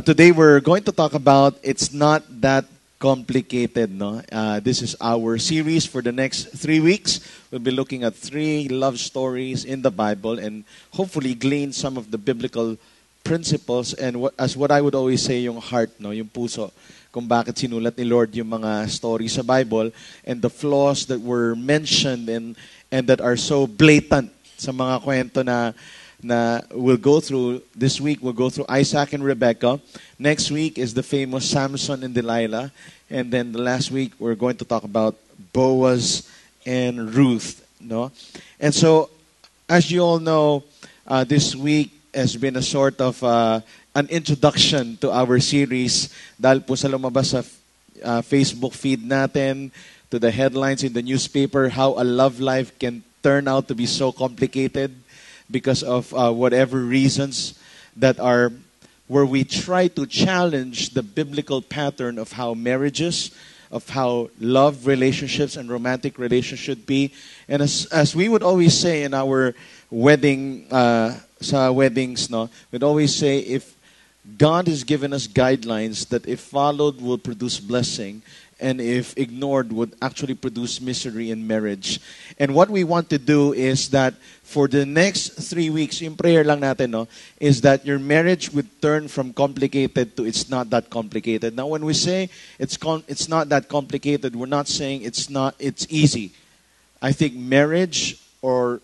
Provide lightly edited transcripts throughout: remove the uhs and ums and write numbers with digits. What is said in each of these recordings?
Today we're going to talk about It's Not That Complicated. No, this is our series for the next 3 weeks. We'll be looking at 3 love stories in the Bible and hopefully glean some of the biblical principles and what I would always say, yung heart, no, yung puso, kung bakit sinulat ni Lord yung mga stories sa Bible and the flaws that were mentioned and that are so blatant sa mga kwento na we'll go through. This week, we'll go through Isaac and Rebecca. Next week is the famous Samson and Delilah. And then the last week, we're going to talk about Boaz and Ruth. No? And so, as you all know, this week has been a sort of an introduction to our series. Dahil po sa lumabas sa Facebook feed natin, to the headlines in the newspaper, how a love life can turn out to be so complicated because of whatever reasons that are where we try to challenge the biblical pattern of how marriages, of how love relationships and romantic relationships should be. And as we would always say in our wedding, sa weddings, no, we'd always say if God has given us guidelines that if followed will produce blessing, and if ignored would actually produce misery in marriage. And what we want to do is that for the next 3 weeks, yung prayer lang natin, no, is that your marriage would turn from complicated to it's not that complicated. Now, when we say it's not that complicated, we're not saying it's easy. I think marriage or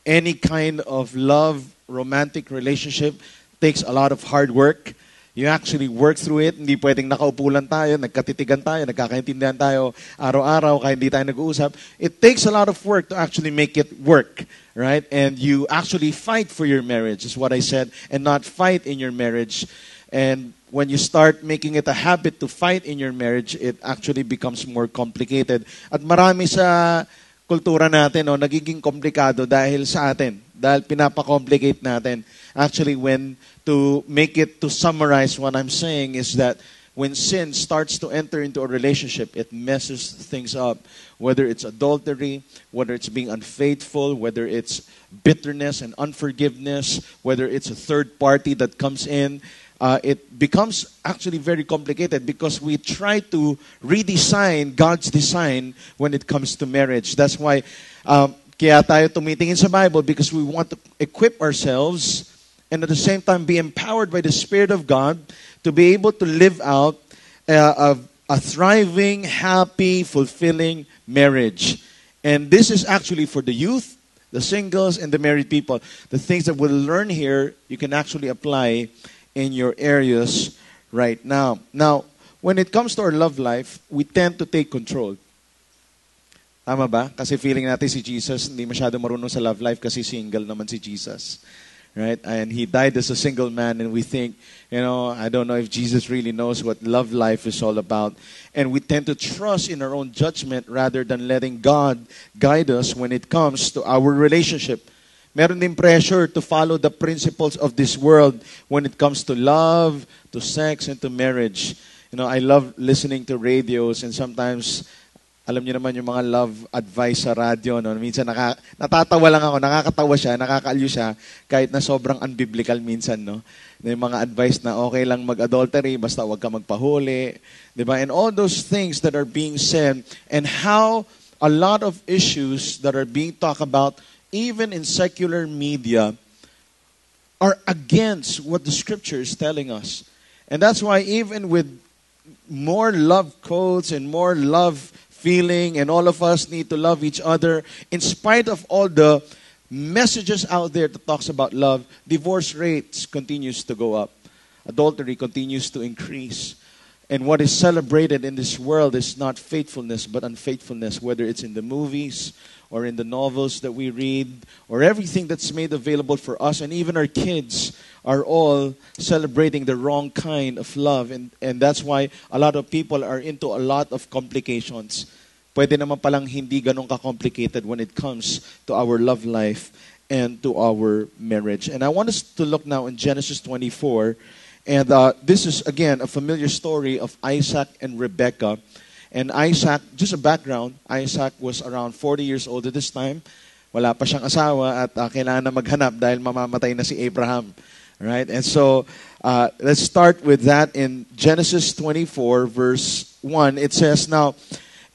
any kind of love, romantic relationship takes a lot of hard work. You actually work through it. Hindi pwedeng nakaupo lang tayo, nagkatitigan tayo, nagkakaintindihan tayo araw-araw, kaya hindi tayo nag-uusap. It takes a lot of work to actually make it work, right? And you actually fight for your marriage, is what I said, and not fight in your marriage. And when you start making it a habit to fight in your marriage, it actually becomes more complicated. At marami sa kultura natin, no, nagiging komplikado dahil sa atin. Dahil pinapa-complicate natin. Actually, to summarize what I'm saying is that when sin starts to enter into a relationship, it messes things up. Whether it's adultery, whether it's being unfaithful, whether it's bitterness and unforgiveness, whether it's a third party that comes in, it becomes actually very complicated because we try to redesign God's design when it comes to marriage. That's why kaya tayo tumitingin sa Bible, because we want to equip ourselves and at the same time be empowered by the Spirit of God to be able to live out a thriving, happy, fulfilling marriage. And this is actually for the youth, the singles, and the married people. The things that we'll learn here, you can actually apply in your areas right now. Now, when it comes to our love life, we tend to take control. Tama ba? Kasi feeling natin si Jesus hindi masyado marunong sa love life kasi single naman si Jesus. Right? And he died as a single man, and we think, I don't know if Jesus really knows what love life is all about. And we tend to trust in our own judgment rather than letting God guide us when it comes to our relationship. Meron din pressure to follow the principles of this world when it comes to love, to sex, and to marriage. I love listening to radios, and sometimes alam niyo naman yung mga love advice sa radyo, no? Minsan natatawa lang ako, nakakatawa siya, nakakaaliw siya, kahit na sobrang unbiblical minsan, no? Yung mga advice na okay lang mag-adultery, basta wag ka magpahuli, di ba? And all those things that are being said, and how a lot of issues that are being talked about, even in secular media, are against what the Scripture is telling us. And that's why even with more love codes and more love feeling, and all of us need to love each other, in spite of all the messages out there that talks about love, divorce rates continues to go up. Adultery continues to increase. And what is celebrated in this world is not faithfulness, but unfaithfulness, whether it's in the movies or in the novels that we read or everything that's made available for us. And even our kids are all celebrating the wrong kind of love. And that's why a lot of people are into a lot of complications. Pwede naman palang hindi ganun ka-complicated when it comes to our love life and to our marriage. And I want us to look now in Genesis 24. And this is, again, a familiar story of Isaac and Rebekah. And Isaac, just a background, Isaac was around 40 years old at this time. Wala pa siyang asawa at kailangan na maghanap dahil mamamatay na si Abraham. Right? And so, let's start with that in Genesis 24, verse 1. It says, Now,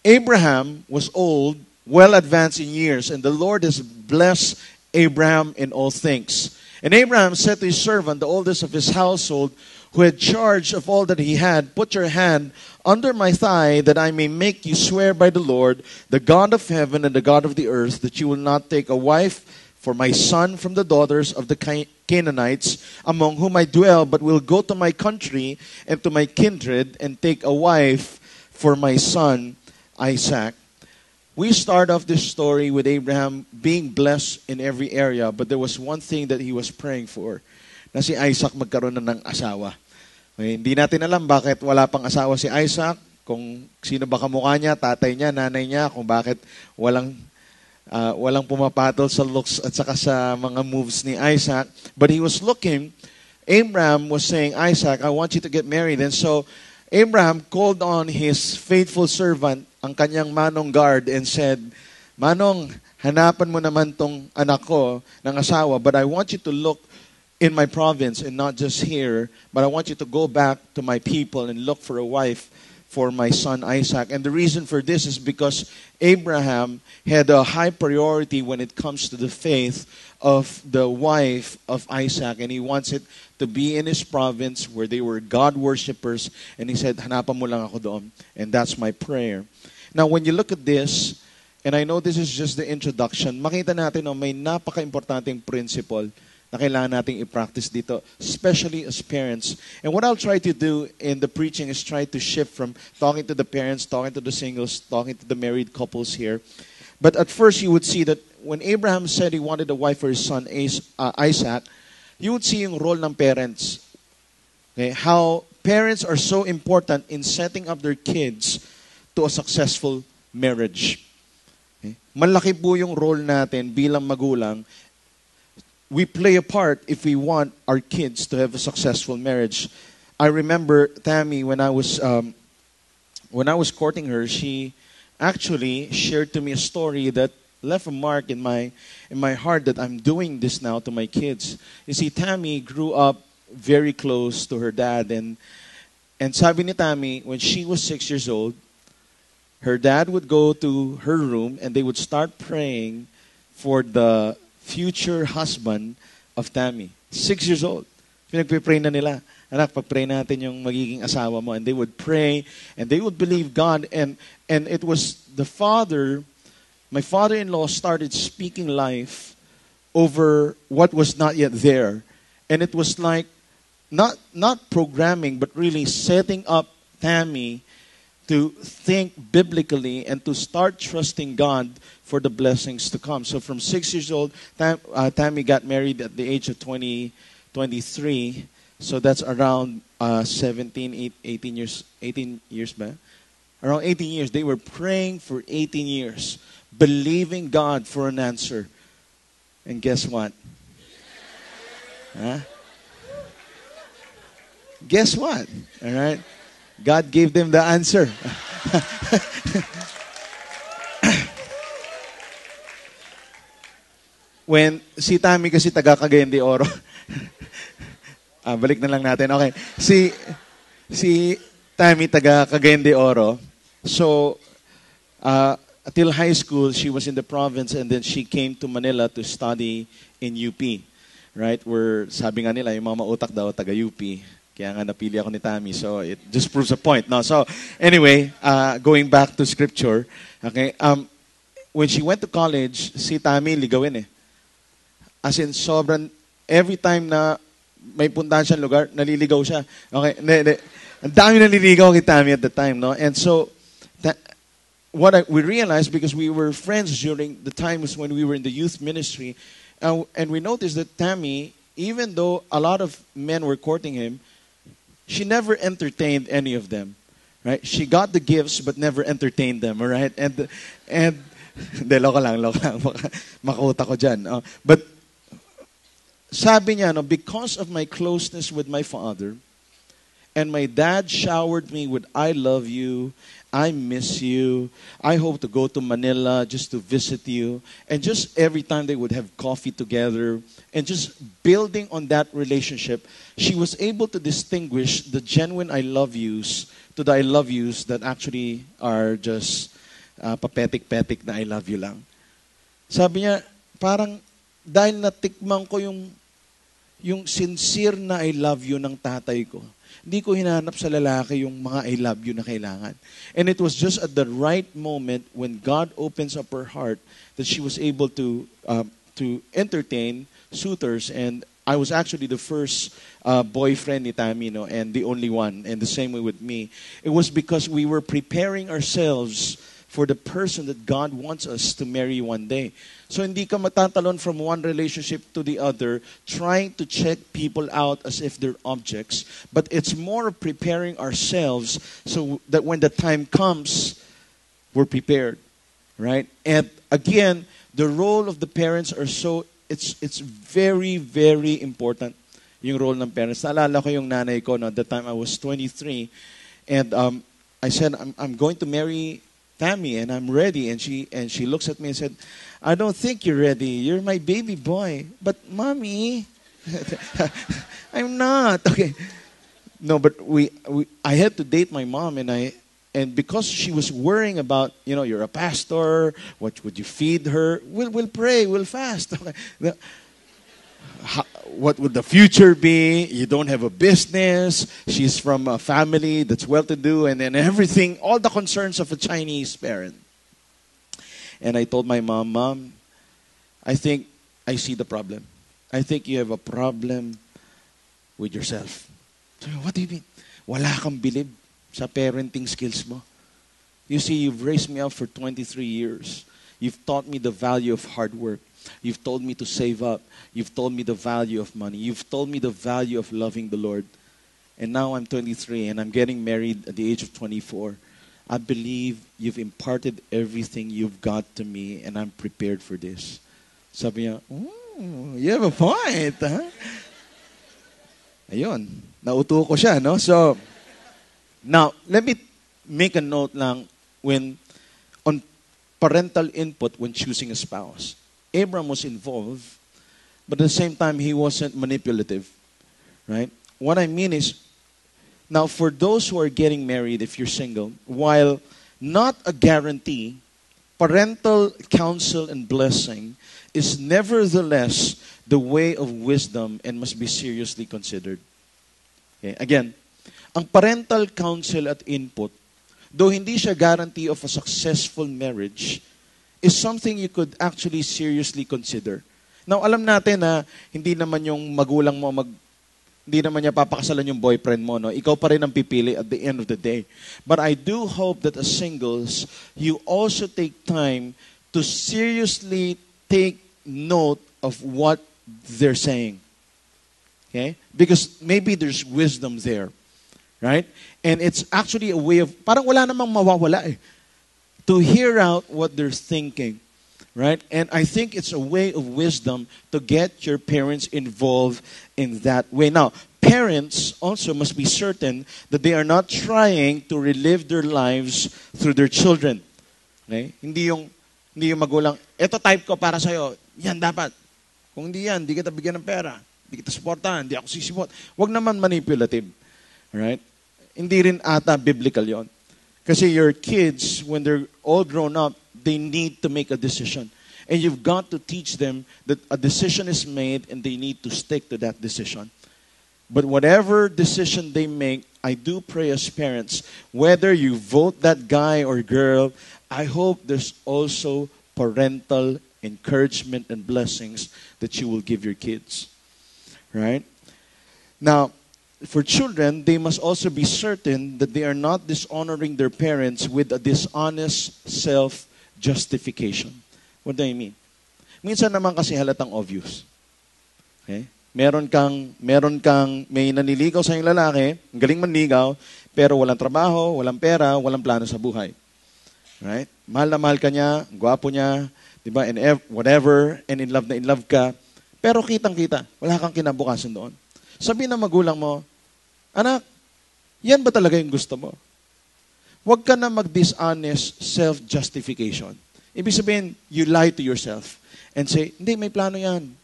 Abraham was old, well advanced in years, and the Lord has blessed Abraham in all things. And Abraham said to his servant, the oldest of his household, who had charge of all that he had, Put your hand under my thigh, that I may make you swear by the Lord, the God of heaven and the God of the earth, that you will not take a wife for my son from the daughters of the Canaanites, among whom I dwell, but will go to my country and to my kindred, and take a wife for my son Isaac. We start off this story with Abraham being blessed in every area, but there was one thing that he was praying for, na si Isaac magkaroon na ng asawa. Okay, hindi natin alam bakit wala pang asawa si Isaac, kung sino ba kamukha niya, tatay niya, nanay niya, kung bakit walang pumapatol sa looks at saka sa mga moves ni Isaac. But he was looking, Abraham was saying, Isaac, I want you to get married. And so Abraham called on his faithful servant, ang kanyang manong guard, and said, Manong, hanapan mo naman tong anak ko ng asawa, but I want you to look in my province and not just here, but I want you to go back to my people and look for a wife for my son Isaac. And the reason for this is because Abraham had a high priority when it comes to the faith of the wife of Isaac, and he wants it to be in his province where they were God worshippers, and he said, hanapan mo lang ako doon. And that's my prayer. Now, when you look at this, and I know this is just the introduction, makita natin may napaka-importanting principle na kailangan nating i-practice dito, especially as parents. And what I'll try to do in the preaching is try to shift from talking to the parents, talking to the singles, talking to the married couples here. But at first, you would see that when Abraham said he wanted a wife for his son Isaac, you would see yung role ng parents. Okay? How parents are so important in setting up their kids to a successful marriage. Okay? Malaki po yung role natin bilang magulang. We play a part if we want our kids to have a successful marriage. I remember Tammy, when I was courting her, she actually shared to me a story that left a mark in my heart, that I'm doing this now to my kids. You see, Tammy grew up very close to her dad, and sabi ni Tammy, when she was 6 years old, her dad would go to her room and they would start praying for the future husband of Tammy. 6 years old. Pinagpipray na nila. Anak, pag-pray natin yung magiging asawa mo. And they would pray and they would believe God. And it was the father, my father-in-law started speaking life over what was not yet there. And it was like not programming, but really setting up Tammy to think biblically and to start trusting God for the blessings to come. So from 6 years old, Tammy got married at the age of 23. So that's around 18 years ba? Around 18 years. They were praying for 18 years, believing God for an answer. And guess what? Huh? Guess what? All right? God gave them the answer. When si Tammy kasi taga Cagayan de Oro. Balik na lang natin. Okay. Si Tammy taga Cagayan de Oro. So, until high school, she was in the province, and then she came to Manila to study in UP. Right? Where sabi nga nila, yung mga mautak daw taga UP. Kaya nga napili ako ni Tammy. So, it just proves a point. No? So, anyway, going back to scripture, okay, when she went to college, si Tammy ligawin eh. As in, sobrang, every time na may puntahan siyang lugar, naliligaw siya. Okay, Ang dami naliligaw kay Tammy at the time, no? And so, we realized, because we were friends during the times when we were in the youth ministry, and we noticed that Tammy, even though a lot of men were courting him, she never entertained any of them, right? She got the gifts but never entertained them, all right? And hindi, loko lang. Makauta ko dyan. But sabi niya, no, because of my closeness with my father, and my dad showered me with "I love you," "I miss you," "I hope to go to Manila just to visit you." And just every time they would have coffee together and just building on that relationship, she was able to distinguish the genuine "I love yous" to the "I love yous" that actually are just papetik-petik na "I love you" lang. Sabi niya, parang dahil natikman ko yung sincere na "I love you" ng tatay ko, hindi ko hinanap sa lalaki yung mga "I love you" na kailangan. And it was just at the right moment when God opens up her heart that she was able to entertain suitors. And I was actually the first boyfriend ni Tammy, no, and the only one. And the same way with me. It was because we were preparing ourselves for the person that God wants us to marry one day. So hindi ka matatalon from one relationship to the other, trying to check people out as if they're objects. But it's more of preparing ourselves so that when the time comes, we're prepared. Right? And again, the role of the parents it's very, very important. Yung role ng parents. Naalala ko yung nanay ko, no, at the time I was 23. And I said, I'm going to marry Tammy, and I'm ready. And she looks at me and said, "I don't think you're ready. You're my baby boy." "But Mommy," "I'm not." Okay. No, but I had to date my mom, and because she was worrying about, you're a pastor, what would you feed her? We'll pray, we'll fast. Okay. What would the future be? You don't have a business. She's from a family that's well-to-do, and then everything, all the concerns of a Chinese parent. And I told my mom, "Mom, I think I see the problem. I think you have a problem with yourself." So, "What do you mean?" "Wala kang bilib sa parenting skills mo. You see, you've raised me up for 23 years. You've taught me the value of hard work. You've told me to save up. You've told me the value of money. You've told me the value of loving the Lord. And now I'm 23 and I'm getting married at the age of 24. I believe you've imparted everything you've got to me, and I'm prepared for this." Sabi niya, "You have a point, huh?" Ayun, nauto ko siya, no? So, now, let me make a note lang on parental input when choosing a spouse. Abram was involved, but at the same time, he wasn't manipulative, right? What I mean is, now for those who are getting married, if you're single, while not a guarantee, parental counsel and blessing is nevertheless the way of wisdom and must be seriously considered. Okay? Again, ang parental counsel at input, though hindi siya guarantee of a successful marriage, is something you could actually seriously consider. Now, alam natin na hindi naman yung magulang mo hindi naman niya papakasalan yung boyfriend mo, no? Ikaw pa rin ang pipili at the end of the day. But I do hope that as singles, you also take time to seriously take note of what they're saying. Okay? Because maybe there's wisdom there. Right? And it's actually a way of, parang wala namang mawawala eh. To hear out what they're thinking. Right? And I think it's a way of wisdom to get your parents involved in that way. Now, parents also must be certain that they are not trying to relive their lives through their children. Okay? Hindi yung magulang, "Eto type ko para sa'yo, yan dapat. Kung hindi yan, hindi kita bigyan ng pera. Hindi kita supportahan, hindi ako sisipot." Wag naman manipulative. Right? Hindi rin ata biblical yon. Kasi your kids, when they're all grown up, they need to make a decision. And you've got to teach them that a decision is made and they need to stick to that decision. But whatever decision they make, I do pray as parents, whether you vote that guy or girl, I hope there's also parental encouragement and blessings that you will give your kids. Right? Now, for children, they must also be certain that they are not dishonoring their parents with a dishonest self-justification. What do I mean? Minsan naman kasi halatang obvious. Okay? May naniligaw sa iyong lalaki, galing manligaw, pero walang trabaho, walang pera, walang plano sa buhay. Right? Mahal na mahal ka niya, gwapo niya, di ba, and whatever, and in love ka, pero kitang-kita, wala kang kinabukasan doon. Sabihin ng magulang mo, anak, yan ba talaga yung gusto mo? Huwag ka na mag-dishonest self-justification. Ibig sabihin, you lie to yourself and say, hindi, may plano yan.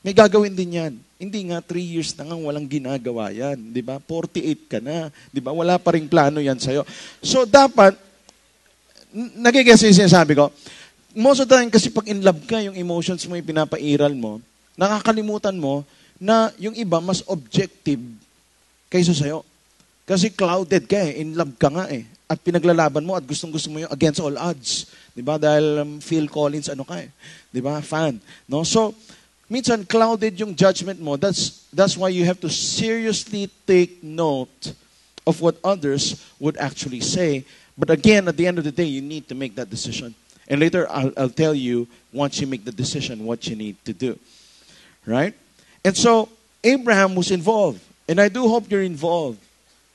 May gagawin din yan. Hindi nga, 3 years na nga walang ginagawa yan. Di ba? 48 ka na. Di ba? Wala pa ring plano yan sa'yo. So, dapat, nagigets yung sinasabi ko, most of the time kasi pag in love ka, yung emotions mo, yung pinapairal mo, nakakalimutan mo na yung iba mas objective kaysa sa'yo. Kasi clouded ka eh, in love ka nga eh. At pinaglalaban mo at gustong-gusto mo yung against all odds. Diba? Dahil Phil Collins, ano ka eh. Diba? Fan. No? So, minsan clouded yung judgment mo. That's why you have to seriously take note of what others would actually say. But again, at the end of the day, you need to make that decision. And later, I'll tell you, once you make the decision, what you need to do. Right? And so, Abraham was involved. And I do hope you're involved.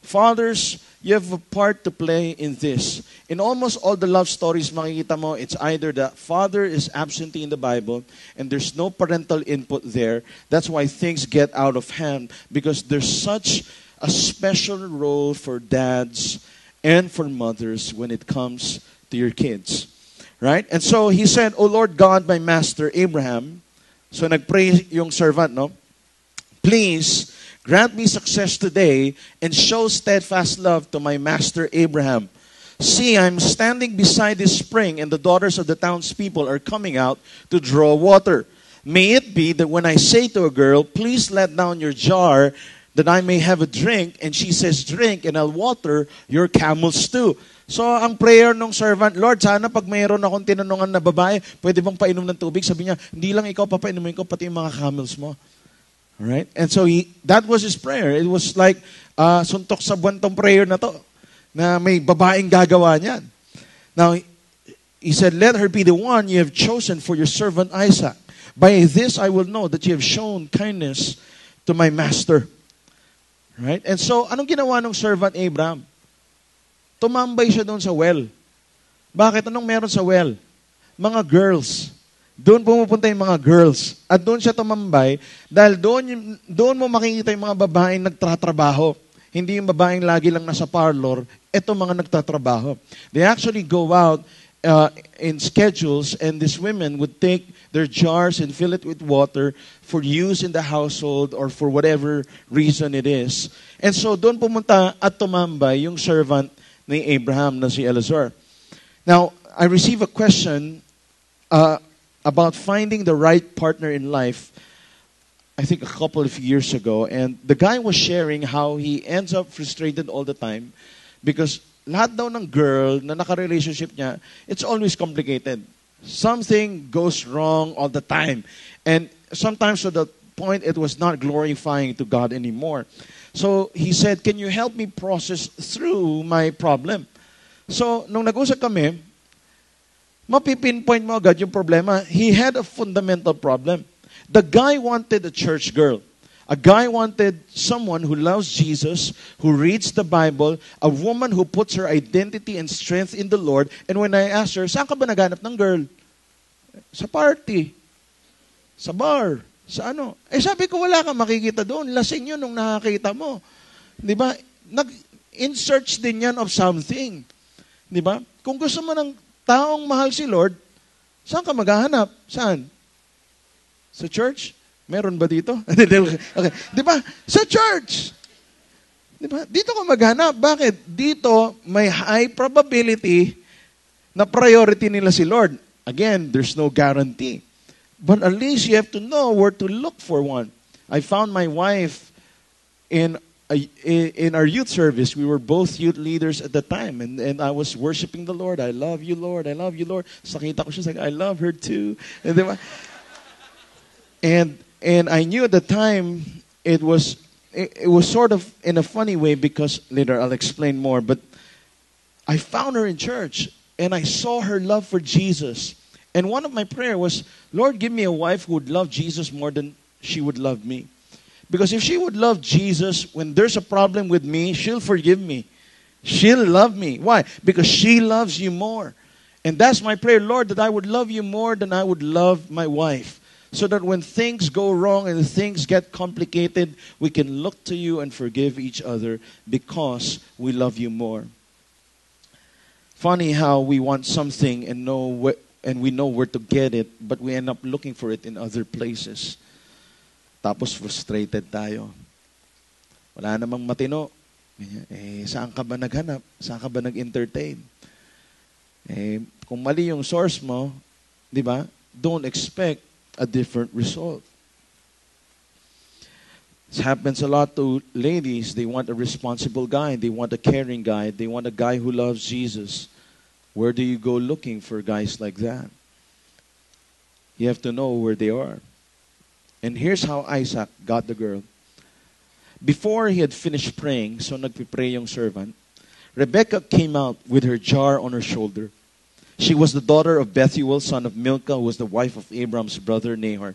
Fathers, you have a part to play in this. In almost all the love stories, makikita mo, it's either the father is absentee in the Bible and there's no parental input there. That's why things get out of hand, because there's such a special role for dads and for mothers when it comes to your kids. Right? And so he said, O Lord God, my master Abraham. So nagpray yung servant, no? Please grant me success today and show steadfast love to my master Abraham. See, I'm standing beside this spring and the daughters of the townspeople are coming out to draw water. May it be that when I say to a girl, please let down your jar that I may have a drink, and she says, drink, and I'll water your camels too. So, ang prayer ng servant, Lord, sana pag mayroon akong tinanungan na babae, pwede bang painom ng tubig? Sabi niya, hindi lang ikaw papainumin ko, pati yung mga camels mo. Alright? And so, that was his prayer. It was like, suntok sa buwantong prayer na to, na may babaeng gagawa niyan. Now, he said, let her be the one you have chosen for your servant Isaac. By this I will know that you have shown kindness to my master. Right? And so, anong ginawa ng servant Abraham? Tumambay siya doon sa well. Bakit? Anong meron sa well? Mga girls. Doon pumupunta yung mga girls. At doon siya tumambay dahil doon mo makikita yung mga babaeng nagtatrabaho. Hindi yung babaeng lagi lang nasa parlor. Ito mga nagtatrabaho. They actually go out in schedules, and these women would take their jars and fill it with water for use in the household or for whatever reason it is. And so doon pumunta at tumambay yung servant ni Abraham na si Elazar. Now, I received a question about finding the right partner in life, I think a couple of years ago, and the guy was sharing how he ends up frustrated all the time because lahat daw ng girl na naka-relationship niya, it's always complicated. Something goes wrong all the time. And sometimes to the point it was not glorifying to God anymore. So he said, can you help me process through my problem? So, nung nag-usap kami, mapipinpoint mo agad yung problema. He had a fundamental problem. The guy wanted a church girl. A guy wanted someone who loves Jesus, who reads the Bible, a woman who puts her identity and strength in the Lord. And when I asked her, saan ka ba naghanap ng girl? Sa party. Sa bar. Sa ano? Sabi ko, wala kang makikita doon. Lasing yun nung nakakita mo. Di ba? In search din yan of something. Di ba? Kung gusto mo ng taong mahal si Lord, saan ka maghahanap? Saan? Sa church? Meron ba dito? Okay. Di ba? Sa church. Di ba? Dito ka maghanap. Bakit? Dito, may high probability na priority nila si Lord. Again, there's no guarantee. But at least you have to know where to look for one. I found my wife in our youth service. We were both youth leaders at the time. And I was worshiping the Lord. I love you, Lord. I love you, Lord. Sakita ko siya, like, I love her too. And I knew at the time it was it was sort of in a funny way because later I'll explain more, but I found her in church and I saw her love for Jesus. And one of my prayer was, Lord, give me a wife who would love Jesus more than she would love me. Because if she would love Jesus, when there's a problem with me, she'll forgive me. She'll love me. Why? Because she loves you more. And that's my prayer, Lord, that I would love you more than I would love my wife. So that when things go wrong and things get complicated, we can look to you and forgive each other because we love you more. Funny how we want something and we know where to get it, but we end up looking for it in other places. Tapos frustrated tayo. Wala namang matino. Saan ka ba naghanap? Saan ka ba nag-entertain? Kung mali yung source mo, di ba? Don't expect a different result. This happens a lot to ladies. They want a responsible guy. They want a caring guy. They want a guy who loves Jesus. Where do you go looking for guys like that? You have to know where they are. And here's how Isaac got the girl. Before he had finished praying, so nagpipray yung servant, Rebecca came out with her jar on her shoulder. She was the daughter of Bethuel, son of Milcah, who was the wife of Abraham's brother Nahor.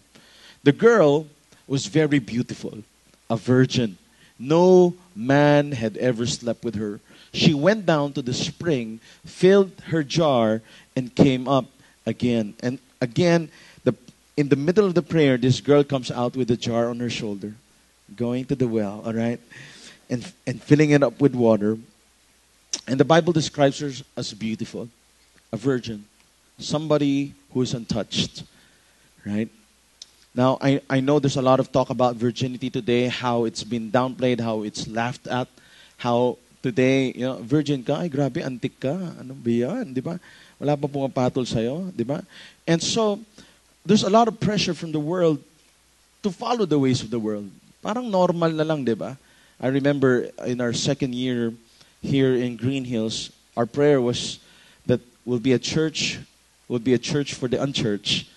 The girl was very beautiful, a virgin. No man had ever slept with her. She went down to the spring, filled her jar, and came up again. And again, in the middle of the prayer, this girl comes out with a jar on her shoulder, going to the well, all right, and filling it up with water. And the Bible describes her as beautiful, a virgin, somebody who is untouched, right? Now, I know there's a lot of talk about virginity today, how it's been downplayed, how it's laughed at, how today, virgin ka, ay grabe, antik ka, ano ba yan, di ba? Wala pa pumapatol sa'yo, di ba? And so, there's a lot of pressure from the world to follow the ways of the world. Parang normal na lang, di ba? I remember in our second year here in Green Hills, our prayer was that we'll be a church for the unchurched.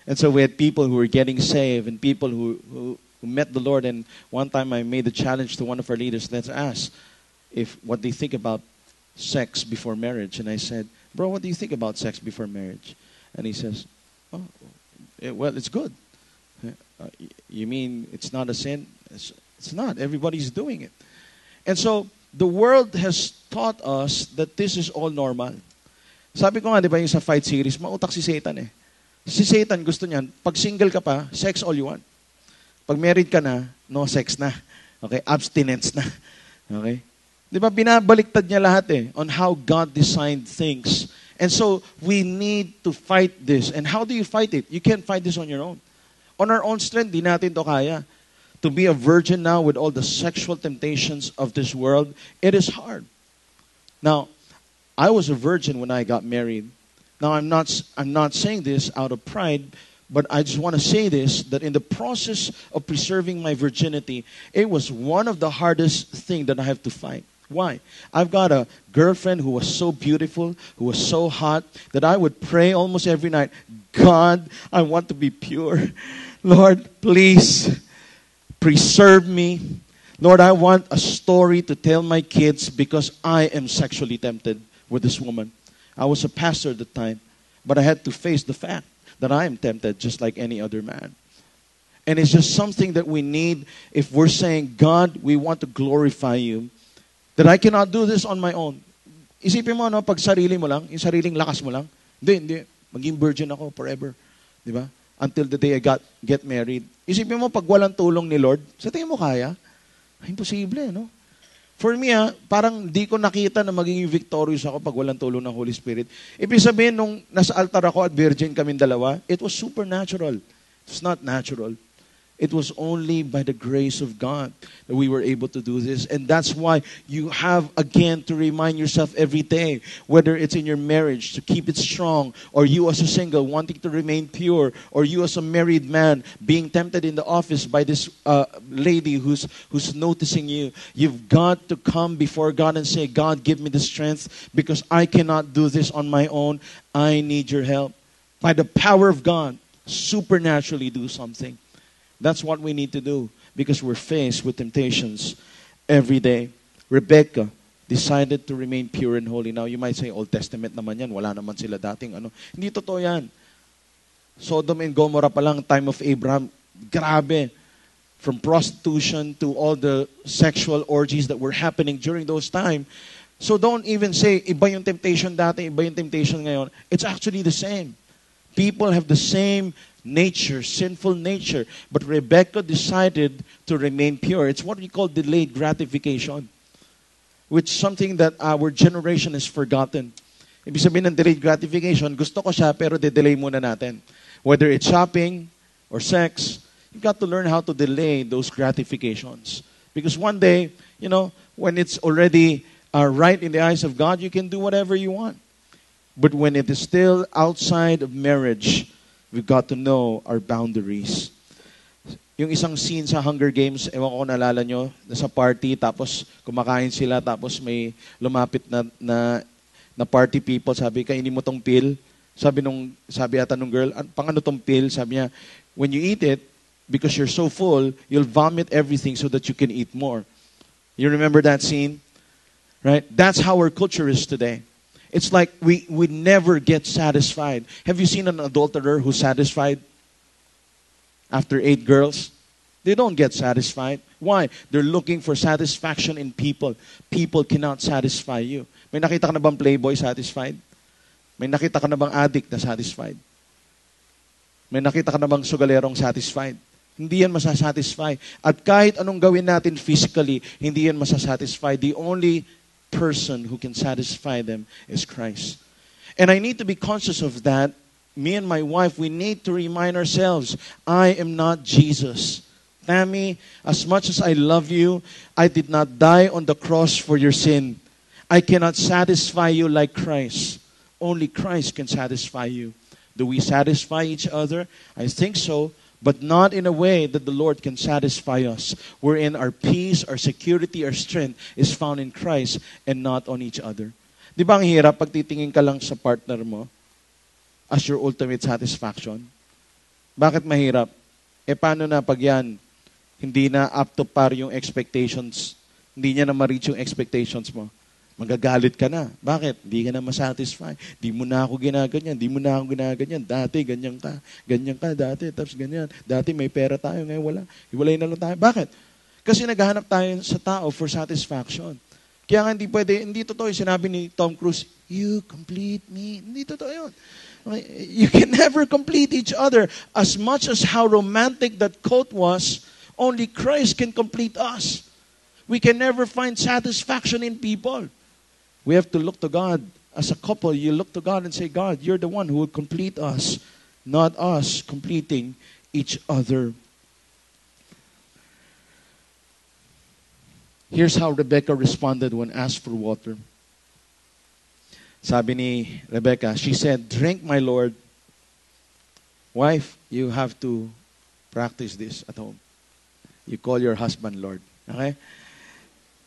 And so we had people who were getting saved and people who met the Lord. And one time I made a challenge to one of our leaders, let's ask what they think about sex before marriage. And I said, bro, what do you think about sex before marriage? And he says, well, it's good. You mean it's not a sin? It's not. Everybody's doing it. And so the world has taught us that this is all normal. Sabi ko nga, di ba, yung sa fight series, mautak si Satan eh. Si Satan gusto niyan, pag single ka pa, sex all you want. Pag married ka na, no sex na. Okay? Abstinence na. Okay? Di ba, binabaliktad niya lahat eh, on how God designed things. And so, we need to fight this. And how do you fight it? You can't fight this on your own. On our own strength, di natin to kaya. To be a virgin now with all the sexual temptations of this world, it is hard. Now, I was a virgin when I got married. Now, I'm not saying this out of pride, but I just want to say this, that in the process of preserving my virginity, it was one of the hardest things that I have to fight. Why? I've got a girlfriend who was so beautiful, who was so hot, that I would pray almost every night, God, I want to be pure. Lord, please preserve me. Lord, I want a story to tell my kids because I am sexually tempted with this woman. I was a pastor at the time, but I had to face the fact that I am tempted just like any other man. And it's just something that we need if we're saying, God, we want to glorify you, that I cannot do this on my own. Isipin mo, no, pag sarili mo lang, yung sariling lakas mo lang, hindi, maging virgin ako forever. Di ba? Until the day I get married. Isipin mo, pag walang tulong ni Lord, sa tingin mo kaya? Imposible, no? For me, parang di ko nakita na magiging victorious ako pag walang tulong ng Holy Spirit. Ibig sabihin, nung nasa altar ako at virgin kaming dalawa, it was supernatural. It's not natural. It was only by the grace of God that we were able to do this. And that's why you have, again, to remind yourself every day, whether it's in your marriage, to keep it strong, or you as a single wanting to remain pure, or you as a married man being tempted in the office by this lady who's noticing you. You've got to come before God and say, God, give me the strength because I cannot do this on my own. I need your help. By the power of God, supernaturally do something. That's what we need to do. because we're faced with temptations every day. Rebecca decided to remain pure and holy. Now, you might say, Old Testament naman yan. Wala naman sila dating ano. Hindi totoo yan. Sodom and Gomorrah pa lang, time of Abraham, grabe. From prostitution to all the sexual orgies that were happening during those time. So don't even say, iba yung temptation dati, iba yung temptation ngayon. It's actually the same. People have the same nature, sinful nature. But Rebecca decided to remain pure. It's what we call delayed gratification, which is something that our generation has forgotten. Ibig sabihin ng delayed gratification, gusto ko siya pero de-delay muna natin. Whether it's shopping or sex, you've got to learn how to delay those gratifications. Because one day, when it's already right in the eyes of God, you can do whatever you want. But when it is still outside of marriage, we've got to know our boundaries. Yung isang scene sa Hunger Games, ewan ko kung naalala nyo, nasa party, tapos kumakain sila, tapos may lumapit na party people, sabi, kainin mo tong pill. Sabi ata nung girl, pang ano tong pill? Sabi niya, when you eat it, because you're so full, you'll vomit everything so that you can eat more. You remember that scene? Right? That's how our culture is today. It's like we never get satisfied. Have you seen an adulterer who's satisfied after 8 girls? They don't get satisfied. Why? They're looking for satisfaction in people. People cannot satisfy you. May nakita ka na bang playboy satisfied? May nakita ka na bang addict na satisfied? May nakita ka na bang sugalerong satisfied? Hindi yan masasatisfy. At kahit anong gawin natin physically, hindi yan masasatisfy. The only person who can satisfy them is Christ. And I need to be conscious of that. Me and my wife, we need to remind ourselves, I am not Jesus. Tammy, as much as I love you, I did not die on the cross for your sin. I cannot satisfy you like Christ. Only Christ can satisfy you. Do we satisfy each other? I think so, but not in a way that the Lord can satisfy us, wherein our peace, our security, our strength is found in Christ and not on each other. Di ba ang hirap pag titingin ka lang sa partner mo as your ultimate satisfaction? Bakit mahirap? Paano na pag yan, hindi na up to par yung expectations, hindi niya na ma-reach yung expectations mo? Magagalit ka na. Bakit? Hindi ka na masatisfy. Di mo na ako ginaganyan. Di mo na ako ginaganyan. Dati, ganyan ka. Ganyan ka dati. Tapos ganyan. Dati may pera tayo. Ngayon wala. Hiwalay na lang tayo. Bakit? Kasi naghahanap tayo sa tao for satisfaction. Kaya nga hindi totoo yung sinabi ni Tom Cruise, you complete me. Hindi totoo yun. You can never complete each other. As much as how romantic that quote was, only Christ can complete us. We can never find satisfaction in people. We have to look to God. As a couple, you look to God and say, God, you're the one who will complete us, not us completing each other. Here's how Rebecca responded when asked for water. Sabi ni Rebecca, she said, drink, my Lord. Wife, you have to practice this at home. You call your husband Lord. Okay?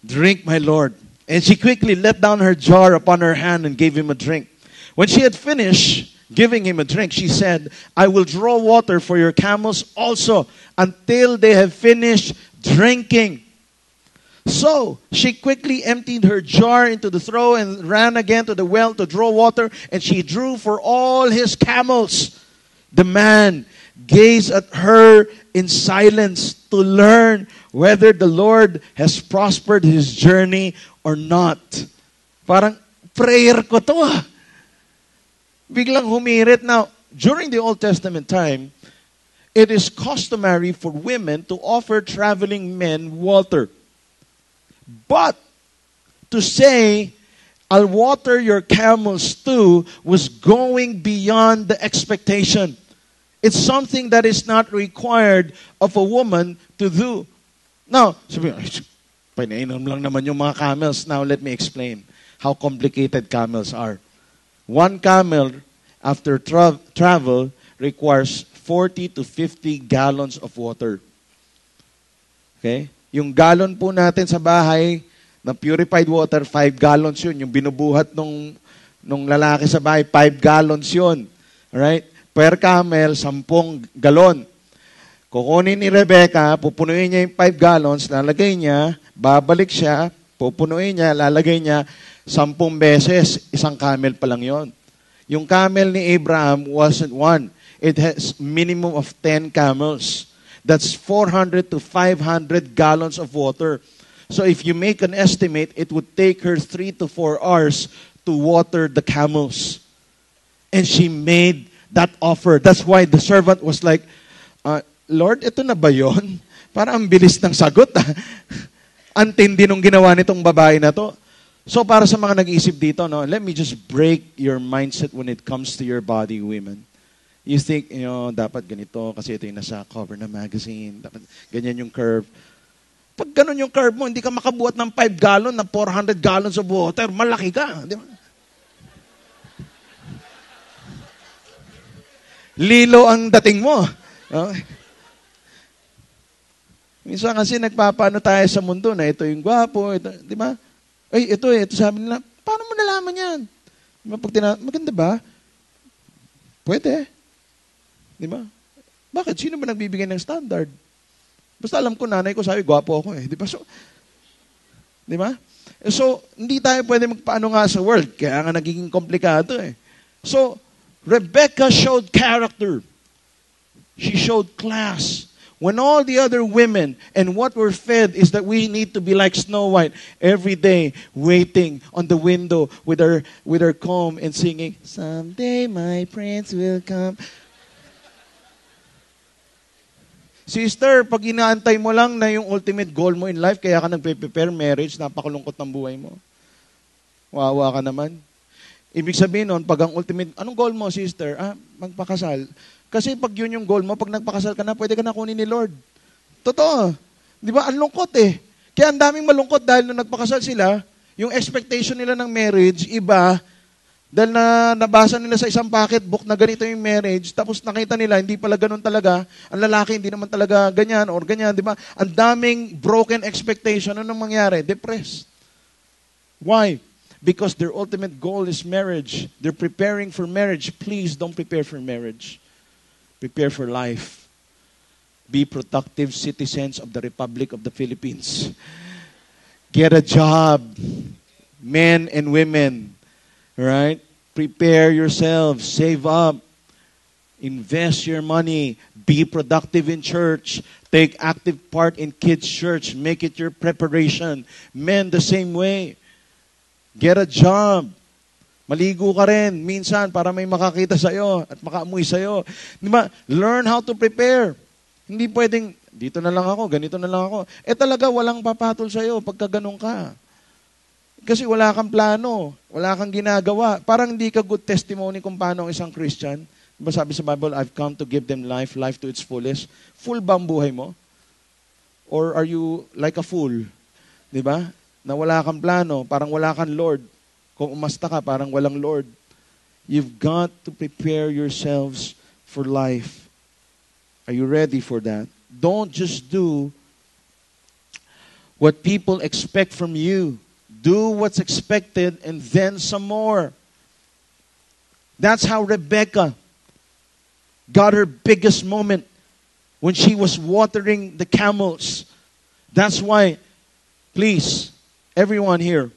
Drink, my Lord. And she quickly let down her jar upon her hand and gave him a drink. When she had finished giving him a drink, she said, I will draw water for your camels also until they have finished drinking. So she quickly emptied her jar into the trough and ran again to the well to draw water, and she drew for all his camels. The man gazed at her in silence to learn whether the Lord has prospered his journey or not. Parang prayer ko to Biglang humirit. Now, during the Old Testament time, it is customary for women to offer traveling men water. But to say, I'll water your camels too, was going beyond the expectation. It's something that is not required of a woman to do. Now, sabi, pinainom lang naman yung mga camels. Now, let me explain how complicated camels are. One camel, after travel, requires 40 to 50 gallons of water. Okay? Yung gallon po natin sa bahay, na purified water, 5 gallons yun. Yung binubuhat nung lalaki sa bahay, 5 gallons yun. Alright? Per camel, 10 galon. Kukunin ni Rebecca, pupunuin niya yung 5 gallons, lalagay niya, babalik siya, pupunuin niya, lalagay niya 10 beses, isang camel pa lang yon. Yung camel ni Abraham wasn't one. It has minimum of 10 camels. That's 400 to 500 gallons of water. So if you make an estimate, it would take her 3 to 4 hours to water the camels. And she made that offer. That's why the servant was like, Lord, ito na ba yun? Parang ang bilis ng sagot. Ang tindi nung ginawa nitong babae na to. So para sa mga nag-iisip dito, no, let me just break your mindset when it comes to your body, women. You think, dapat ganito kasi ito yung nasa cover ng magazine. Dapat ganyan yung curve. Pag ganun yung curve mo, hindi ka makabuhat ng 5 gallon na 400 gallons of water. Malaki ka. Di ba? Lilo ang dating mo. Okay. Minsan kasi nagpapaano tayo sa mundo na ito yung gwapo, ito, di ba? Ay, ito sabi nila, paano mo nalaman yan? Di ba? Maganda ba? Pwede. Di ba? Bakit? Sino ba nagbibigay ng standard? Basta alam ko, nanay ko sabi, gwapo ako eh. Di ba? So, di ba? So, hindi tayo pwede magpaano nga sa world. Kaya nga nagiging komplikado eh. So, Rebecca showed character. She showed class. When all the other women and what we're fed is that we need to be like Snow White every day, waiting on the window with her comb and singing, "Someday my prince will come." Sister, pag inaantay mo lang na yung ultimate goal mo in life, kaya ka nagpe-prepare marriage, napakalungkot ng buhay mo. Wawa ka naman. Ibig sabihin nun, pag ang ultimate, anong goal mo, sister? Magpakasal. Kasi pag yun yung goal mo, pag nagpakasal ka na, pwede ka na kunin ni Lord. Totoo. Di ba? Ang lungkot eh. Kaya ang daming malungkot dahil nung nagpakasal sila, yung expectation nila ng marriage, iba, dahil nabasa nila sa isang pocketbook na ganito yung marriage, tapos nakita nila, hindi pala ganun talaga, ang lalaki hindi naman talaga ganyan or ganyan, di ba? Ang daming broken expectation, anong mangyari? Depressed. Why? Because their ultimate goal is marriage. They're preparing for marriage. Please don't prepare for marriage. Prepare for life. Be productive citizens of the Republic of the Philippines. Get a job. Men and women. Right? Prepare yourselves. Save up. Invest your money. Be productive in church. Take active part in kids' church. Make it your preparation. Men, the same way. Get a job. Maligo ka rin minsan para may makakita sa'yo at makaamoy sa'yo. Di ba? Learn how to prepare. Hindi pwedeng, dito na lang ako, ganito na lang ako. Talaga walang papatol sa'yo pagka ganun ka. Kasi wala kang plano, wala kang ginagawa. Parang hindi ka good testimony kung paano ang isang Christian. Diba sabi sa Bible, I've come to give them life to its fullest. Full ba ang buhay mo? Or are you like a fool? Di ba? Na wala kang plano, parang wala kang Lord. Kung umasta ka, parang walang Lord. You've got to prepare yourselves for life. Are you ready for that? Don't just do what people expect from you. Do what's expected and then some more. That's how Rebecca got her biggest moment when she was watering the camels. That's why, please, everyone here,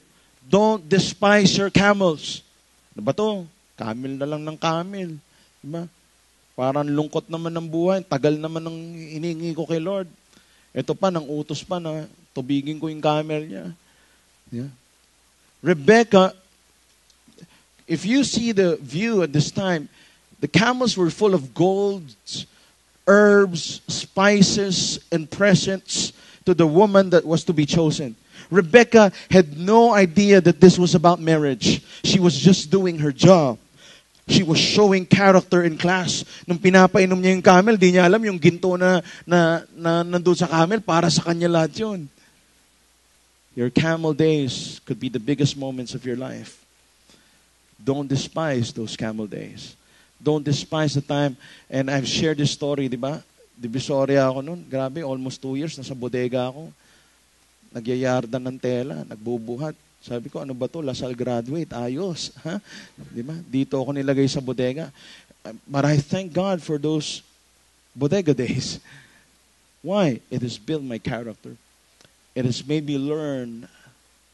don't despise your camels. Ano ba to? Camel na lang ng camel. Diba? Parang lungkot naman ng buhay. Tagal naman ng iniingi ko kay Lord. Ito pa, nang utos pa na tubigin ko yung camel niya. Yeah. Rebecca, if you see the view at this time, the camels were full of gold, herbs, spices, and presents to the woman that was to be chosen. Rebecca had no idea that this was about marriage. She was just doing her job. She was showing character in class. Nung pinapainom niya yung camel, di niya alam yung ginto na nandun sa camel, para sa kanya lahat yun. Your camel days could be the biggest moments of your life. Don't despise those camel days. Don't despise the time. And I've shared this story, di ba? Divisoria ako noon. Grabe, almost 2 years. Nasa bodega ako. Nagyayardan ng tela, nagbubuhat. Sabi ko, ano ba to? Lasal graduate, ayos. Ha? Di ba? Dito ako nilagay sa bodega. But I thank God for those bodega days. Why? It has built my character. It has made me learn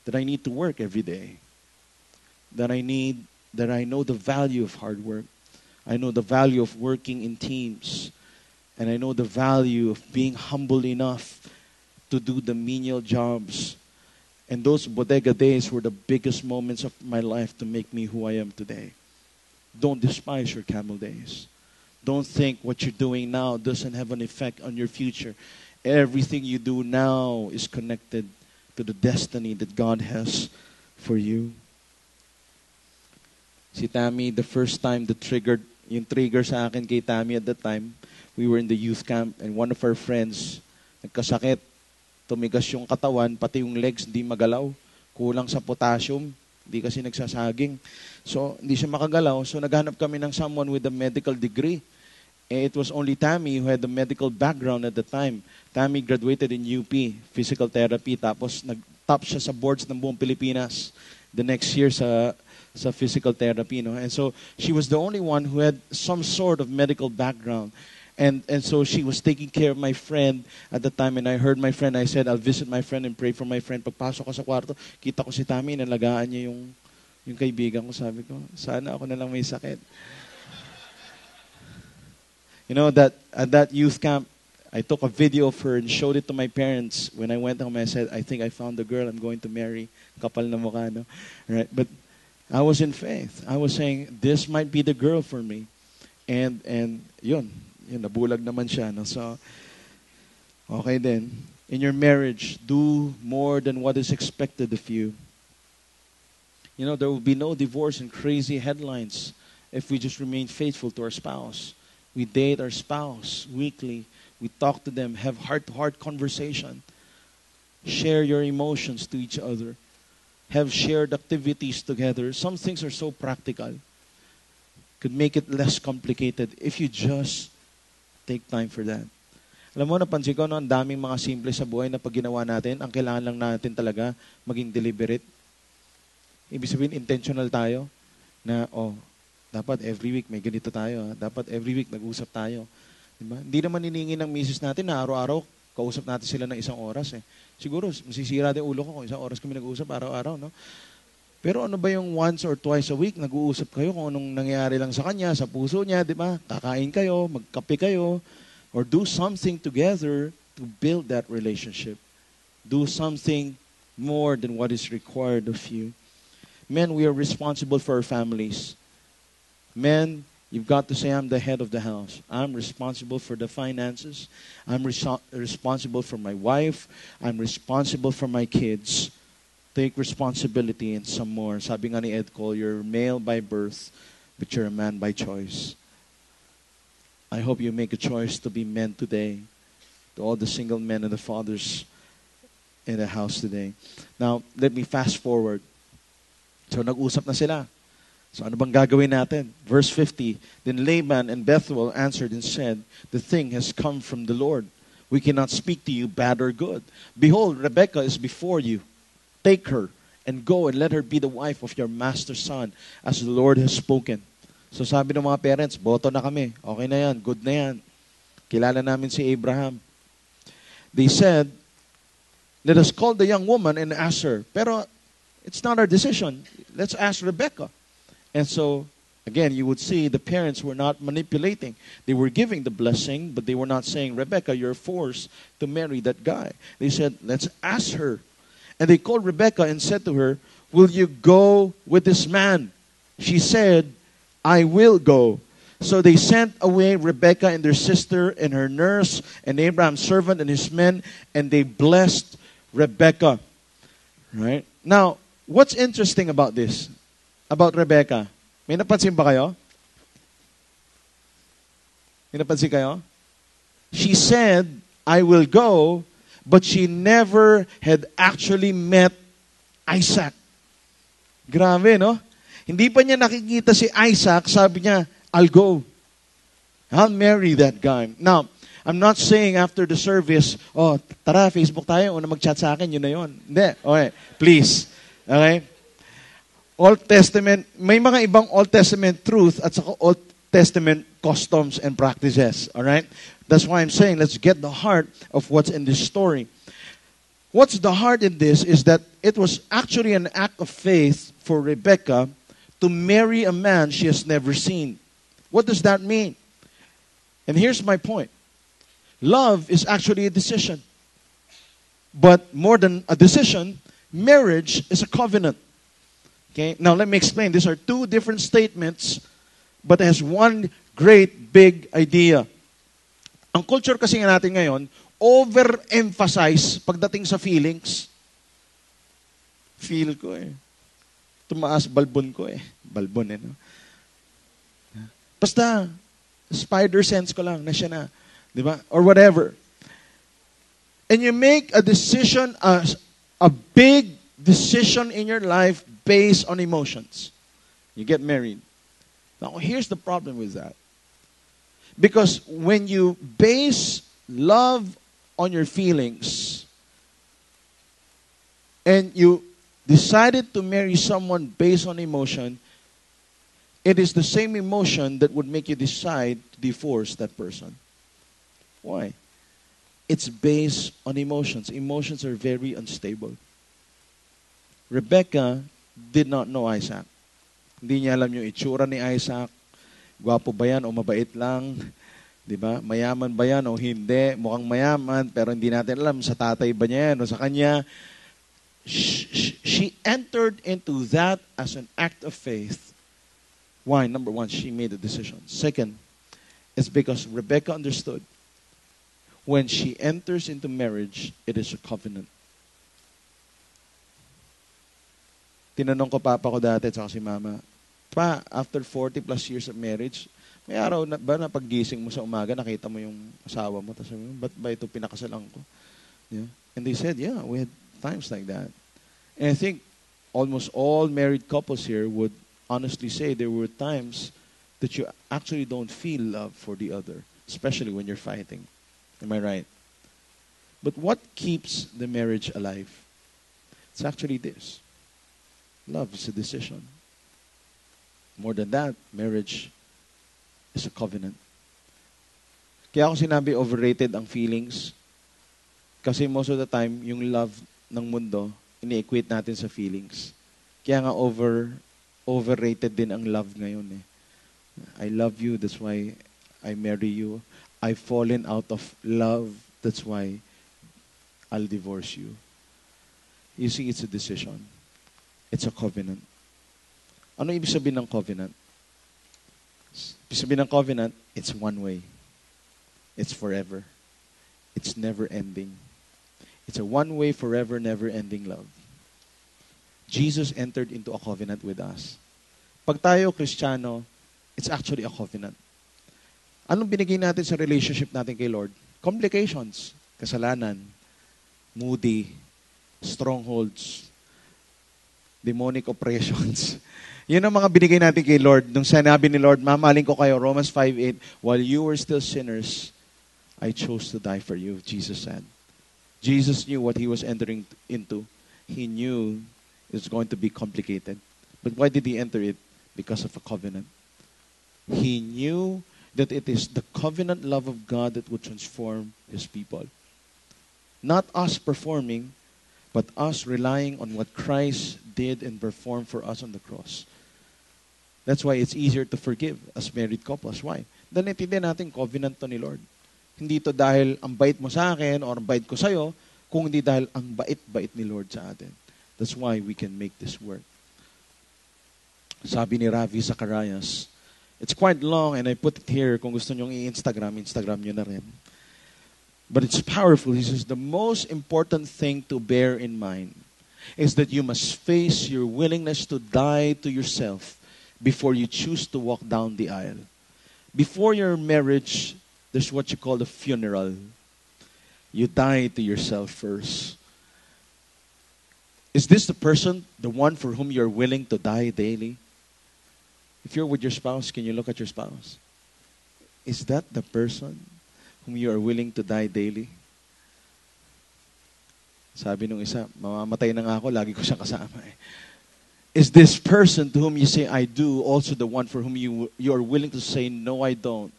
that I need to work every day. That I know the value of hard work. I know the value of working in teams. And I know the value of being humble enough to do the menial jobs. And those bodega days were the biggest moments of my life to make me who I am today. Don't despise your camel days. Don't think what you're doing now doesn't have an effect on your future. Everything you do now is connected to the destiny that God has for you. Si Tammy, the first time yung trigger sa akin kay Tammy at that time, we were in the youth camp and one of our friends, nagkasakit, tumigas yung katawan, pati yung legs hindi magalaw, kulang sa potassium, hindi kasi nagsasaging. So, hindi siya makagalaw. So, naghanap kami ng someone with a medical degree. It was only Tammy who had the medical background at the time. Tammy graduated in UP, physical therapy, tapos nag-top siya sa boards ng buong Pilipinas the next year sa physical therapy. No? And so, she was the only one who had some sort of medical background. And so she was taking care of my friend at the time. And I heard my friend, I said, I'll visit my friend and pray for my friend. Pagpasok ko sa kwarto, kita ko si Tammy, nalagaan niya yung kaibigan ko. Sabi ko, sana ako na lang may sakit. You know, that at that youth camp, I took a video of her and showed it to my parents. When I went home, I said, I think I found the girl I'm going to marry. Kapal na mukha, no? Right? But I was in faith. I was saying, this might be the girl for me. And yun, nabulag naman siya. No? So, okay then. In your marriage, do more than what is expected of you. You know, there will be no divorce and crazy headlines if we just remain faithful to our spouse. We date our spouse weekly. We talk to them, have heart-to-heart conversation. Share your emotions to each other. Have shared activities together. Some things are so practical. Could make it less complicated if you just take time for that. Alam mo, napansin ko, no, ang daming mga simple sa buhay na pag ginawa natin, ang kailangan lang natin talaga maging deliberate. Ibig sabihin, intentional tayo na, dapat every week may ganito tayo. Dapat every week nag-usap tayo. Diba? Hindi naman hiningi ng misis natin na araw-araw kausap natin sila ng 1 oras. Siguro, masisira din ulo ko kung 1 oras kami nag-usap araw-araw. No? Pero ano ba yung once or twice a week, nag-uusap kayo kung anong nangyayari lang sa kanya, sa puso niya, di ba? Kakain kayo, magkape kayo, or do something together to build that relationship. Do something more than what is required of you. Men, we are responsible for our families. Men, you've got to say, I'm the head of the house. I'm responsible for the finances. I'm responsible for my wife. I'm responsible for my kids. Take responsibility and some more. Sabi nga ni Ed Cole, you're male by birth, but you're a man by choice. I hope you make a choice to be men today. To all the single men and the fathers in the house today. Now, let me fast forward. So, nag-usap na sila. So ano bang gagawin natin? Verse 50, Then Laban and Bethuel answered and said, The thing has come from the Lord. We cannot speak to you bad or good. Behold, Rebekah is before you. Take her and go and let her be the wife of your master's son, as the Lord has spoken. So sabi ng mga parents, boto na kami. Okay na yan, good na yan. Kilala namin si Abraham. They said, Let us call the young woman and ask her. Pero it's not our decision. Let's ask Rebekah. And so, again, you would see the parents were not manipulating. They were giving the blessing, but they were not saying, Rebekah, you're forced to marry that guy. They said, let's ask her. And they called Rebekah and said to her, Will you go with this man? She said, I will go. So they sent away Rebekah and their sister and her nurse and Abraham's servant and his men, and they blessed Rebekah. Right? Now, what's interesting about this? About Rebekah. May napansin ba kayo? May napansin kayo? She said, I will go, but she never had actually met Isaac. Grabe, no? Hindi pa niya nakikita si Isaac, sabi niya, I'll go. I'll marry that guy. Now, I'm not saying after the service, tara, Facebook tayo, una mag-chat sa akin, yun na yun. Hindi. Okay, please. Okay? Old Testament, may mga ibang Old Testament truth at saka Testament customs and practices. All right? That's why I'm saying let's get the heart of what's in this story. What's the heart in this is that it was actually an act of faith for Rebecca to marry a man she has never seen. What does that mean? And here's my point. Love is actually a decision. But more than a decision, marriage is a covenant. Okay? Now let me explain. These are two different statements, but it has one great big idea. Ang culture kasi nga natin ngayon, overemphasize pagdating sa feelings. Feel ko eh. Tumaas balbon ko eh. Balbon eh, no? Basta, spider sense ko lang na siya na. Di ba? Or whatever. And you make a decision, a big decision in your life based on emotions. You get married. Now, here's the problem with that. Because when you base love on your feelings and you decided to marry someone based on emotion, it is the same emotion that would make you decide to divorce that person. Why? It's based on emotions. Emotions are very unstable. Rebecca did not know Isaac. Hindi niya alam yung itsura ni Isaac. Gwapo ba yan o mabait lang? Diba? Mayaman ba yan o hindi? Mukhang mayaman, pero hindi natin alam sa tatay ba niya yan o sa kanya. She entered into that as an act of faith. Why? Number one, she made a decision. Second, it's because Rebecca understood when she enters into marriage, it is a covenant. Tinanong ko papa ko dati at saka si mama, pa, after 40 plus years of marriage, may araw na ba na paggising mo sa umaga, nakita mo yung asawa mo, tapos sabi mo, ba't ba ito pinakasalan ko? Yeah. And they said, yeah, we had times like that. And I think almost all married couples here would honestly say there were times that you actually don't feel love for the other, especially when you're fighting. Am I right? But what keeps the marriage alive? It's actually this. Love is a decision. More than that, marriage is a covenant. Kaya ako sinabi overrated ang feelings. Kasi most of the time, yung love ng mundo, ini-equate natin sa feelings. Kaya nga overrated din ang love ngayon eh. I love you, that's why I marry you. I've fallen out of love, that's why I'll divorce you. You see, it's a decision. It's a covenant. Ano ibig sabihin ng covenant? Ibig sabihin ng covenant, it's one way. It's forever. It's never ending. It's a one way, forever, never ending love. Jesus entered into a covenant with us. Pag tayo Kristiyano, it's actually a covenant. Anong binigay natin sa relationship natin kay Lord? Complications, kasalanan, moody, strongholds, demonic oppressions. Yun ang mga binigay natin kay Lord. Nung sinabi ni Lord, mamahalin ko kayo, Romans 5:8, while you were still sinners, I chose to die for you, Jesus said. Jesus knew what he was entering into. He knew it was going to be complicated. But why did he enter it? Because of a covenant. He knew that it is the covenant love of God that would transform his people. Not us performing, but us relying on what Christ did and performed for us on the cross. That's why it's easier to forgive as married couples. Why? Dahil naintindihan natin, covenant to ni Lord. Hindi to dahil ang bait mo sa akin or ang bait ko sa'yo, kung hindi dahil ang bait-bait ni Lord sa atin. That's why we can make this work. Sabi ni Ravi Zacharias, it's quite long and I put it here. Kung gusto nyong i-Instagram, Instagram nyo na rin. But it's powerful. He says, the most important thing to bear in mind is that you must face your willingness to die to yourself before you choose to walk down the aisle. Before your marriage, there's what you call the funeral. You die to yourself first. Is this the person, the one for whom you're willing to die daily? If you're with your spouse, can you look at your spouse? Is that the person whom you are willing to die daily? Sabi nung isa, mamamatay na nga ako, lagi ko siya kasama eh. Is this person to whom you say, I do, also the one for whom you are willing to say, no, I don't,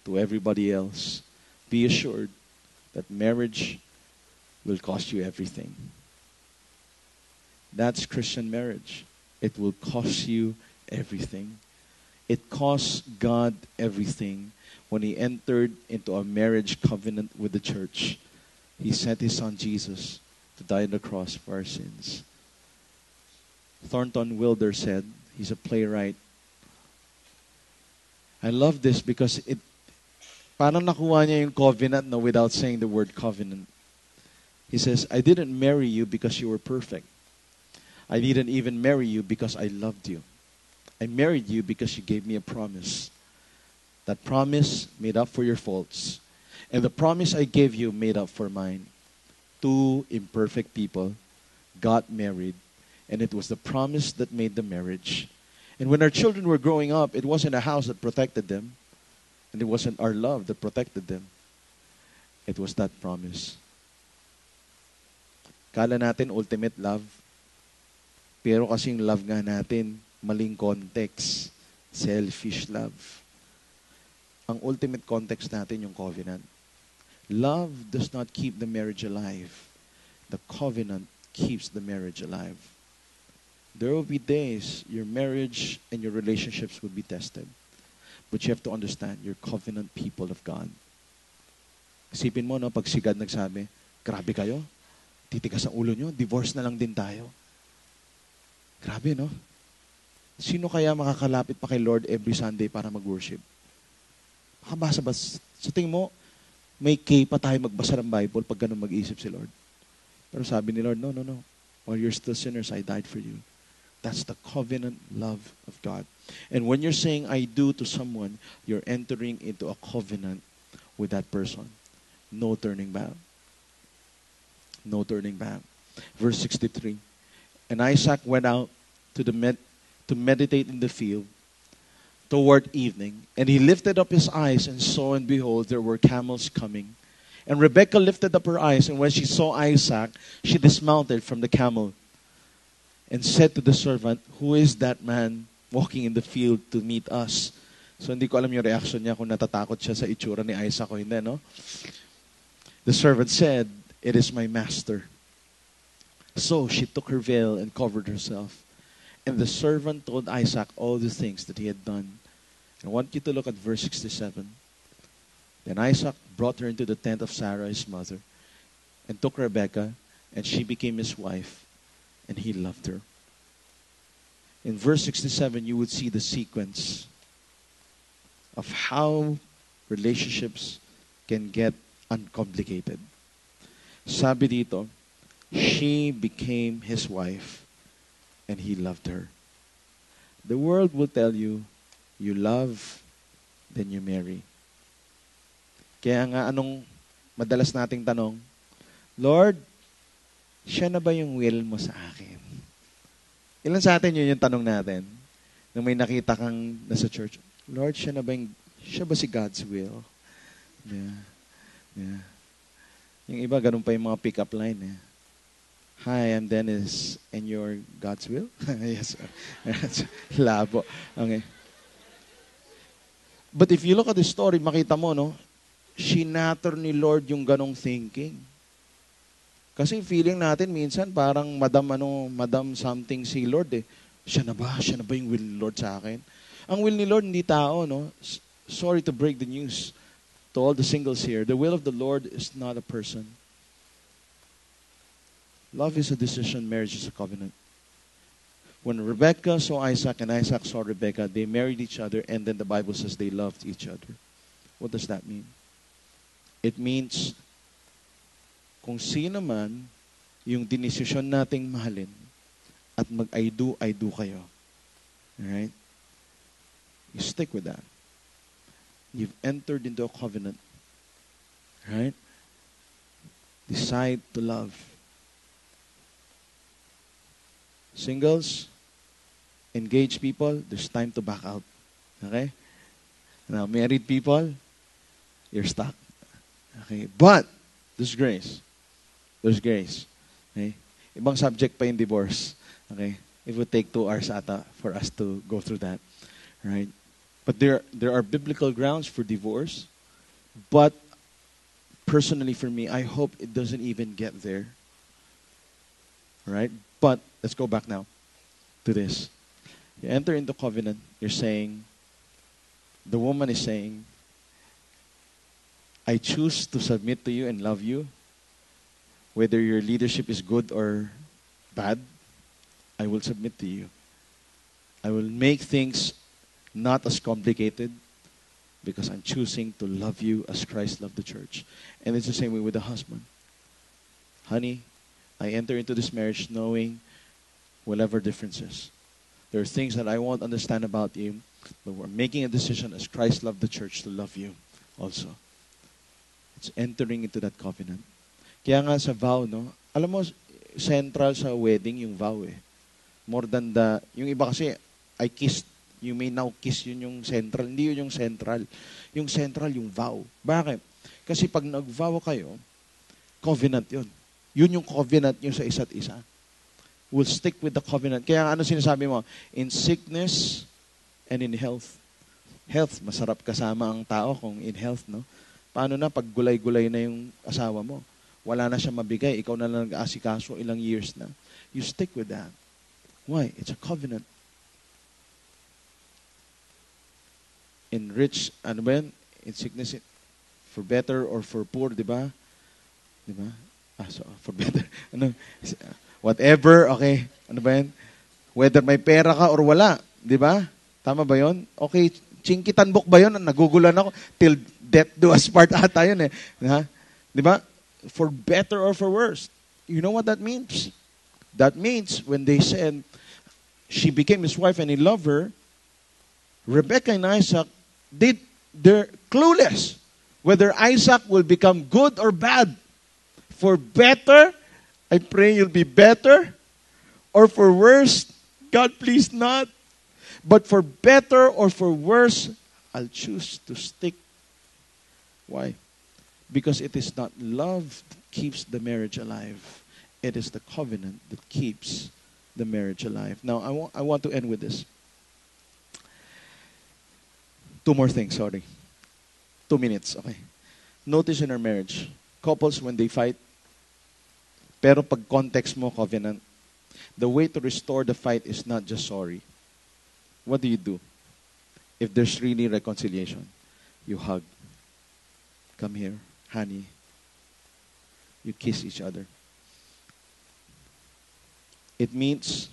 to everybody else? Be assured that marriage will cost you everything. That's Christian marriage. It will cost you everything. It cost God everything when He entered into a marriage covenant with the church. He sent His Son Jesus to die on the cross for our sins. Thornton Wilder said, he's a playwright. I love this because parang nakuha niya yung covenant no, without saying the word covenant. He says, I didn't marry you because you were perfect. I didn't even marry you because I loved you. I married you because you gave me a promise. That promise made up for your faults. And the promise I gave you made up for mine. Two imperfect people got married. And it was the promise that made the marriage. And when our children were growing up, it wasn't a house that protected them. And it wasn't our love that protected them. It was that promise. Kala natin ultimate love. Pero kasing love nga natin, maling context. Selfish love. Ang ultimate context natin yung covenant. Love does not keep the marriage alive. The covenant keeps the marriage alive. There will be days your marriage and your relationships will be tested. But you have to understand, you're covenant people of God. Isipin mo, no, pag si God nagsabi, grabe kayo, titigas ang ulo nyo, divorce na lang din tayo. Grabe, no? Sino kaya makakalapit pa kay Lord every Sunday para mag-worship? Makabasa ba? Sa tingin mo, may kay pa tayo magbasa ng Bible pag ganun mag-isip si Lord. Pero sabi ni Lord, no. While you're still sinners, I died for you. That's the covenant love of God. And when you're saying, I do to someone, you're entering into a covenant with that person. No turning back. No turning back. Verse 63. And Isaac went out to meditate in the field toward evening. And he lifted up his eyes and saw, and behold, there were camels coming. And Rebekah lifted up her eyes, and when she saw Isaac, she dismounted from the camel and said to the servant, who is that man walking in the field to meet us? So hindi ko alam yung reaction niya kung natatakot siya sa itsura ni Isaac o hindi, no? The servant said, it is my master. So she took her veil and covered herself. And the servant told Isaac all the things that he had done. I want you to look at verse 67. Then Isaac brought her into the tent of Sarah, his mother, and took Rebekah, and she became his wife, and he loved her. In verse 67, you would see the sequence of how relationships can get uncomplicated. Sabi dito, she became his wife, and he loved her. The world will tell you, you love, then you marry. Kaya nga, anong madalas nating tanong, Lord, siya na ba yung will mo sa akin? Ilan sa atin yun yung tanong natin? Nung may nakita kang nasa church, Lord, siya ba si God's will? Yeah. Yung iba, ganun pa yung mga pick-up line. Eh. Hi, I'm Dennis, and you're God's will? Yes. Labo. Okay. But if you look at the story, makita mo, no? Shinatter ni Lord yung ganong thinking. Kasi feeling natin minsan parang madam something si Lord eh. Siya na ba yung will ni Lord sa akin? Ang will ni Lord hindi tao, no? Sorry to break the news to all the singles here. The will of the Lord is not a person. Love is a decision, marriage is a covenant. When Rebekah saw Isaac and Isaac saw Rebekah, they married each other, and then the Bible says they loved each other. What does that mean? It means kung sino man yung dinesisyon nating mahalin at mag-I do kayo. Alright? You stick with that. You've entered into a covenant. Right? Decide to love. Singles, engaged people, there's time to back out. Okay? Now, married people, you're stuck. Okay? But, there's grace. There's grace. Okay? Ibang subject pa yung divorce. Okay? It would take 2 hours ata for us to go through that, right? But there are biblical grounds for divorce. But personally for me, I hope it doesn't even get there, right? But let's go back now to this. You enter into covenant, you're saying, the woman is saying, I choose to submit to you and love you, whether your leadership is good or bad, I will submit to you. I will make things not as complicated because I'm choosing to love you as Christ loved the church. And it's the same way with the husband. Honey, I enter into this marriage knowing whatever differences. There are things that I won't understand about you, but we're making a decision as Christ loved the church to love you also. It's entering into that covenant. Kaya nga sa vow, no? Alam mo, central sa wedding yung vow eh. More than yung iba kasi, I kissed, you may now kiss, yun yung central. Hindi yun yung central. Yung central, yung vow. Bakit? Kasi pag nag-vow kayo, covenant yun. Yun yung covenant nyo sa isa't isa. We'll stick with the covenant. Kaya ano sinasabi mo? In sickness and in health. Health, masarap kasama ang tao kung in health, no? Paano na pag gulay-gulay na yung asawa mo? Wala na siya mabigay. Ikaw na lang nag-aasikaso, ilang years na. You stick with that. Why? It's a covenant. In rich, ano ba yan? In sickness, for better or for poor, di ba? Di ba? So, for better. Ano? Whatever, okay. Ano ba yan? Whether may pera ka or wala. Di ba? Tama ba yon? Okay, chinkitanbok ba yon? Nagugulan ako. Till death do us part ata yun eh. Ha? Di ba? For better or for worse. You know what that means? That means when they said she became his wife and he loved her, Rebecca and Isaac, they're clueless whether Isaac will become good or bad. For better, I pray you'll be better. Or for worse, God please not. But for better or for worse, I'll choose to stick. Why? Because it is not love that keeps the marriage alive. It is the covenant that keeps the marriage alive. Now, I want to end with this. 2 more things, sorry. 2 minutes, okay. Notice in our marriage, couples when they fight, pero pag context mo, covenant, the way to restore the fight is not just sorry. What do you do? If there's really reconciliation, you hug. Come here, honey. You kiss each other. It means,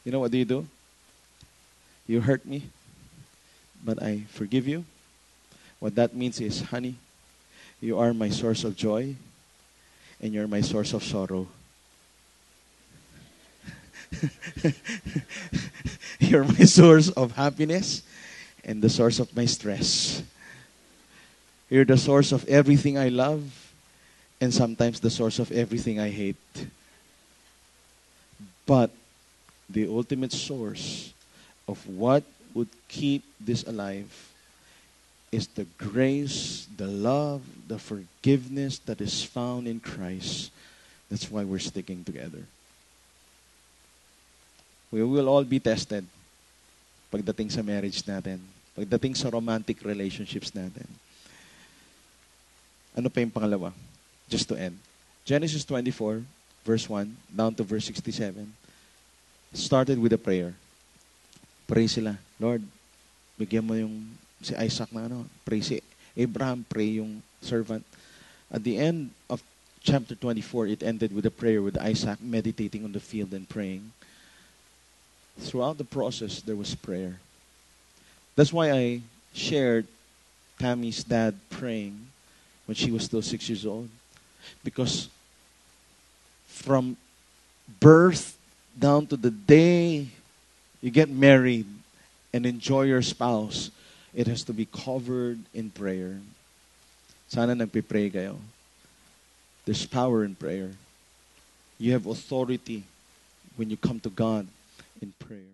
you know what do? You hurt me, but I forgive you. What that means is, honey, you are my source of joy, and you're my source of sorrow. You're my source of happiness and the source of my stress. You're the source of everything I love and sometimes the source of everything I hate. But the ultimate source of what would keep this alive is the grace, the love, the forgiveness that is found in Christ. That's why we're sticking together. We will all be tested pagdating sa marriage natin, pagdating sa romantic relationships natin. Ano pa yung pangalawa? Just to end. Genesis 24, verse 1, down to verse 67, started with a prayer. Pray sila, Lord, bigyan mo yung si Isaac na ano, pray si Abraham, pray yung servant. At the end of chapter 24, it ended with a prayer with Isaac meditating on the field and praying. Throughout the process, there was prayer. That's why I shared Tammy's dad praying when she was still 6 years old. Because from birth down to the day you get married and enjoy your spouse, it has to be covered in prayer. Sana nagpipray kayo. There's power in prayer. You have authority when you come to God in prayer.